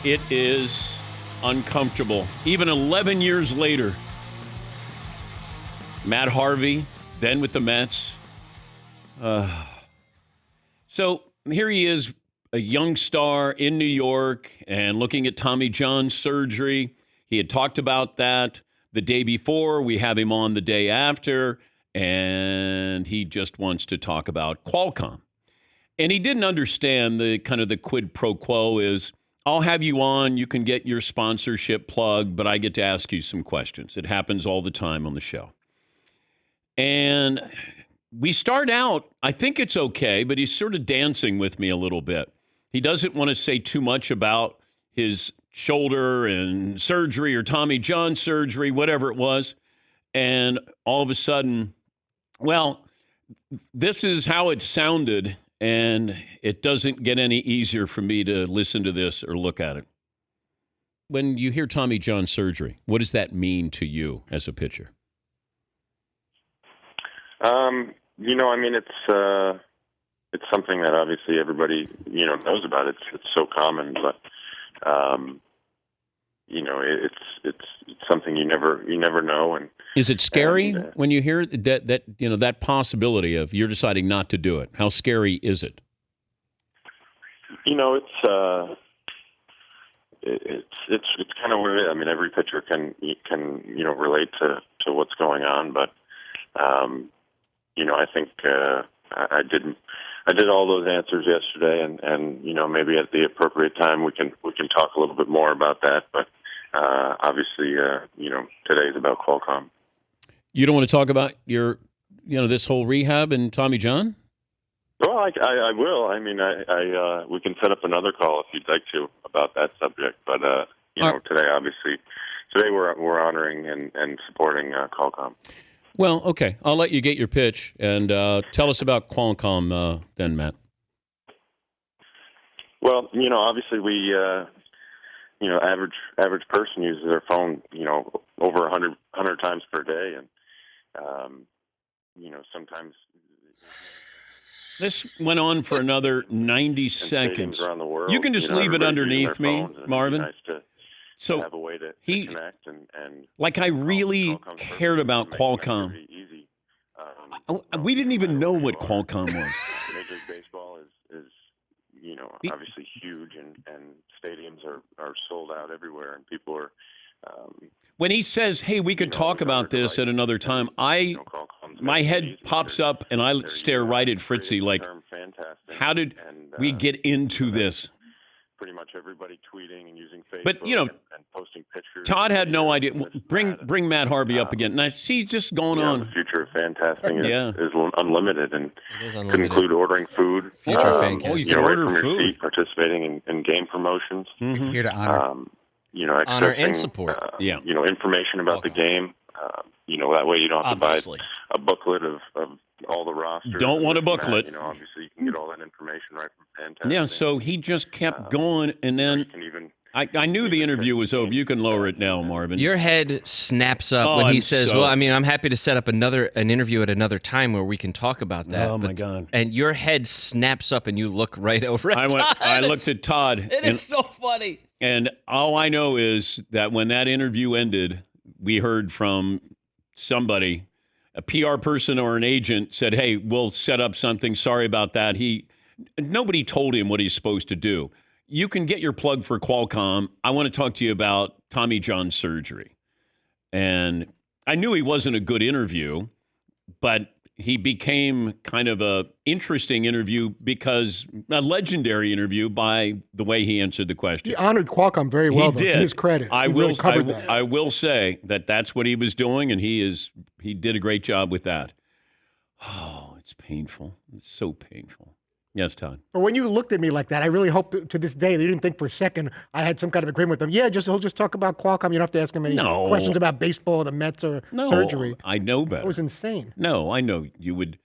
It is uncomfortable. Even 11 years later, Matt Harvey, then with the Mets. So here he is, a young star in New York and looking at Tommy John surgery. He had talked about that the day before. We have him on the day after, and he just wants to talk about Qualcomm. And he didn't understand the kind of the quid pro quo is, I'll have you on, you can get your sponsorship plug, but I get to ask you some questions. It happens all the time on the show. And we start out, I think it's okay, but he's sort of dancing with me a little bit. He doesn't want to say too much about his shoulder and surgery or Tommy John surgery, whatever it was. And all of a sudden, well, this is how it sounded. And it doesn't get any easier for me to listen to this or look at it. When you hear Tommy John surgery, what does that mean to you as a pitcher? It's something that obviously everybody, knows about. It's so common, but, it's something you never know. And is it scary when you hear that possibility of you're deciding not to do it? How scary is it? It's kind of weird. I mean, every pitcher can relate to what's going on, but I think I did all those answers yesterday, and maybe at the appropriate time we can talk a little bit more about that. But obviously, today's about Qualcomm. You don't want to talk about your, this whole rehab and Tommy John? Well, I will. I mean, we can set up another call if you'd like to about that subject. But today we're honoring and supporting Qualcomm. Well, okay. I'll let you get your pitch and tell us about Qualcomm then, Matt. Well, obviously we, average person uses their phone, over 100 times per day, and sometimes. This went on for another 90 seconds. Around the world, you can just leave it underneath me, Marvin. Nice to have a way to connect and like I really cared about Qualcomm. We didn't even know what Qualcomm was. Major League Baseball is obviously huge, and stadiums are sold out everywhere, and people are. When he says, "Hey, we could talk about this at another time," my head pops up and I stare right at Fritzy like, "How did we get into this?" Pretty much everybody tweeting and using Facebook, but and posting pictures. Todd had no idea. Bring Matt Harvey up again. Now she's just going on. The future of fan testing is unlimited, and could include ordering food. Future fan you right can order from your food. seat, participating in game promotions. Mm-hmm. Here to honor, honor and support. Information about the game. That way you don't have Obviously. to buy a booklet of all the rosters. Don't want a booklet. Obviously you can get all that information right from fan testing. Yeah, so he just kept going, and then I knew the interview was over. You can lower it now, Marvin. Your head snaps up when he says, "Well, I mean, I'm happy to set up an interview at another time where we can talk about that." Oh my God! And your head snaps up, and you look right over at Todd. I looked at Todd. It is so funny. And all I know is that when that interview ended, we heard from somebody, a PR person or an agent, said, "Hey, we'll set up something. Sorry about that." Nobody told him what he's supposed to do. You can get your plug for Qualcomm. I want to talk to you about Tommy John surgery. And I knew he wasn't a good interview, but he became kind of a interesting interview because a legendary interview by the way he answered the question. He honored Qualcomm very well, though, to his credit. I will say that that's what he was doing, and he did a great job with that. Oh, it's painful. It's so painful. Yes, Todd. But when you looked at me like that, I really hope to this day that you didn't think for a second I had some kind of agreement with him. Yeah, he'll just talk about Qualcomm. You don't have to ask him any questions about baseball, the Mets, or surgery. I know better. That was insane. No, I know you would.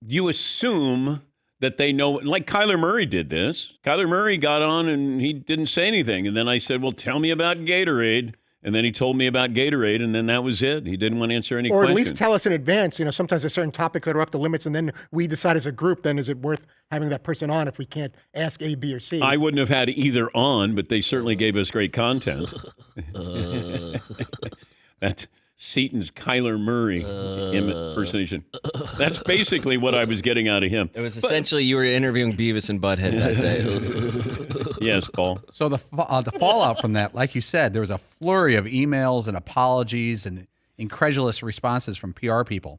You assume that they know, like Kyler Murray did this. Kyler Murray got on and he didn't say anything. And then I said, well, tell me about Gatorade. And then he told me about Gatorade, and then that was it. He didn't want to answer any questions. Or questions. at least tell us in advance. Sometimes there's certain topics that are off the limits, and then we decide as a group, then is it worth having that person on if we can't ask A, B, or C? I wouldn't have had either on, but they certainly gave us great content. That's Seaton's Kyler Murray impersonation. That's basically what I was getting out of him. It was essentially you were interviewing Beavis and Butthead that day. Yes, Paul. So the fallout from that, like you said, there was a flurry of emails and apologies and incredulous responses from PR people.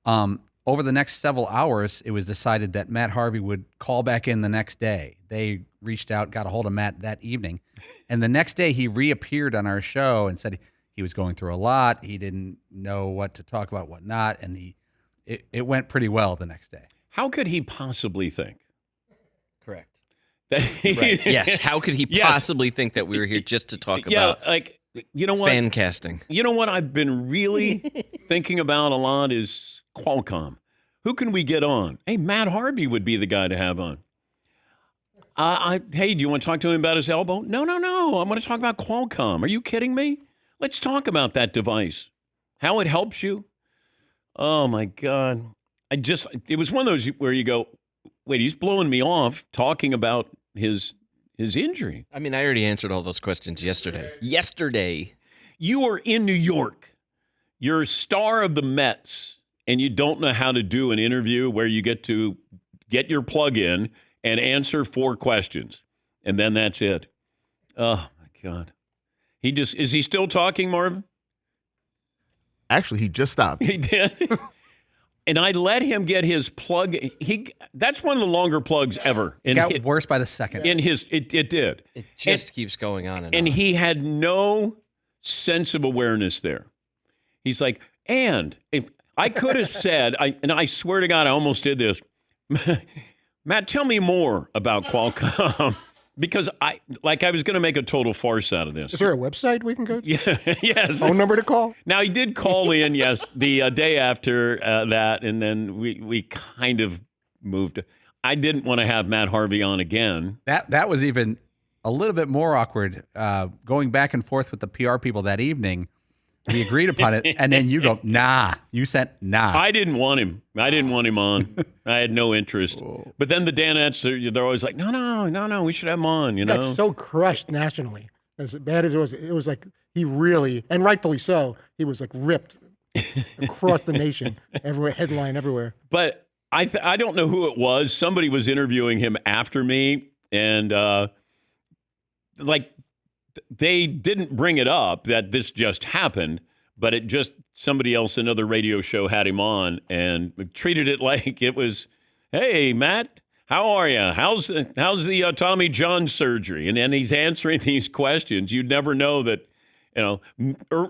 Over the next several hours, it was decided that Matt Harvey would call back in the next day. They reached out, got a hold of Matt that evening. And the next day, he reappeared on our show and said he was going through a lot. He didn't know what to talk about, what not. And it went pretty well the next day. How could he possibly think? Correct. Right. Yes. How could he possibly think that we were here just to talk about you know what? Fan casting? You know what I've been really thinking about a lot is Qualcomm. Who can we get on? Hey, Matt Harvey would be the guy to have on. Hey, do you want to talk to him about his elbow? No. I want to talk about Qualcomm. Are you kidding me? Let's talk about that device. How it helps you. Oh, my God. It was one of those where you go, wait, he's blowing me off talking about his injury. I mean, I already answered all those questions yesterday. You are in New York. You're a star of the Mets, and you don't know how to do an interview where you get to get your plug in and answer 4 questions, and then that's it. Oh, my God. Is he still talking, Marvin? Actually, he just stopped. He did? And I let him get his plug. That's one of the longer plugs ever. It got worse by the second. It did. It just keeps going on and on. And he had no sense of awareness there. He's like, and if I could have said, and I swear to God, I almost did this. Matt, tell me more about Qualcomm. Because I was going to make a total farce out of this. Is there a website we can go to? Yeah, yes. Phone number to call? Now, he did call in, the day after that, and then we kind of moved. I didn't want to have Matt Harvey on again. That was even a little bit more awkward, going back and forth with the PR people that evening. We agreed upon it, and then you go, nah. You sent nah. I didn't want him. I didn't want him on. I had no interest. Whoa. But then the Danettes, they're always like, no, we should have him on, you know? Got so crushed nationally. As bad as it was like he really, and rightfully so, he was like ripped across the nation, everywhere, headline everywhere. But I don't know who it was. Somebody was interviewing him after me, and they didn't bring it up that this just happened, but somebody else, another radio show had him on and treated it like it was, hey, Matt, how are you? How's the Tommy John surgery? And then he's answering these questions. You'd never know that,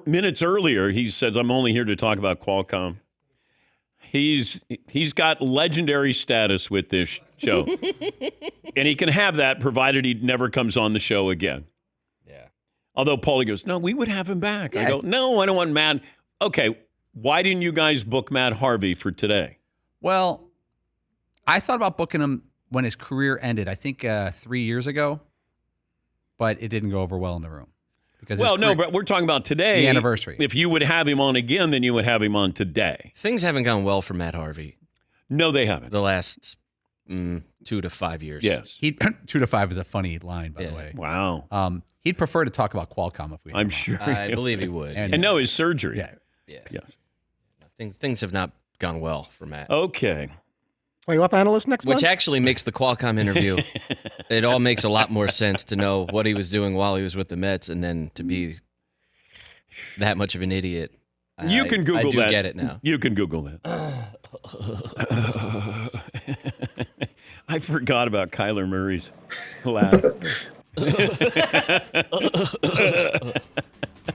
minutes earlier, he says, I'm only here to talk about Qualcomm. He's got legendary status with this show. And he can have that provided he never comes on the show again. Although Paulie goes, no, we would have him back. Yeah. I go, no, I don't want Matt. Okay, why didn't you guys book Matt Harvey for today? Well, I thought about booking him when his career ended, I think 3 years ago, but it didn't go over well in the room. But we're talking about today. The anniversary. If you would have him on again, then you would have him on today. Things haven't gone well for Matt Harvey. No, they haven't. The last 2 to 5 years. Yes. 2 to 5 is a funny line, by the way. Wow. He'd prefer to talk about Qualcomm if we. I'm sure. I believe he would. And no, his surgery. Yeah. Things have not gone well for Matt. Okay. Playoff analyst next month? Which actually makes the Qualcomm interview. It all makes a lot more sense to know what he was doing while he was with the Mets, and then to be that much of an idiot. You can Google that. I do get it now. You can Google that. I forgot about Kyler Murray's laugh.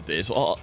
Baseball.